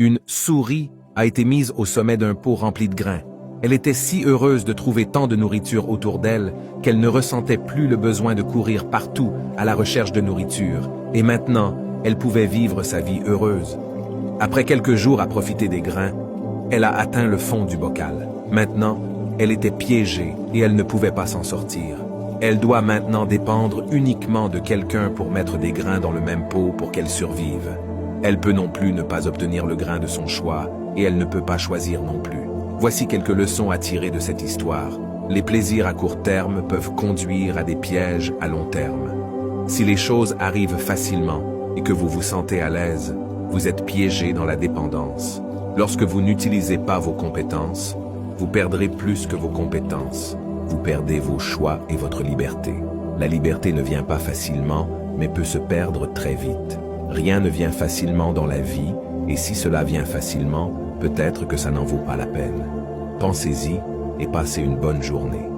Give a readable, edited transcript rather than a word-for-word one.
Une souris a été mise au sommet d'un pot rempli de grains. Elle était si heureuse de trouver tant de nourriture autour d'elle qu'elle ne ressentait plus le besoin de courir partout à la recherche de nourriture. Et maintenant, elle pouvait vivre sa vie heureuse. Après quelques jours à profiter des grains, elle a atteint le fond du bocal. Maintenant, elle était piégée et elle ne pouvait pas s'en sortir. Elle doit maintenant dépendre uniquement de quelqu'un pour mettre des grains dans le même pot pour qu'elle survive. Elle peut non plus ne pas obtenir le grain de son choix et elle ne peut pas choisir non plus. Voici quelques leçons à tirer de cette histoire. Les plaisirs à court terme peuvent conduire à des pièges à long terme. Si les choses arrivent facilement et que vous vous sentez à l'aise, vous êtes piégé dans la dépendance. Lorsque vous n'utilisez pas vos compétences, vous perdrez plus que vos compétences. Vous perdez vos choix et votre liberté. La liberté ne vient pas facilement, mais peut se perdre très vite. Rien ne vient facilement dans la vie, et si cela vient facilement, peut-être que ça n'en vaut pas la peine. Pensez-y et passez une bonne journée.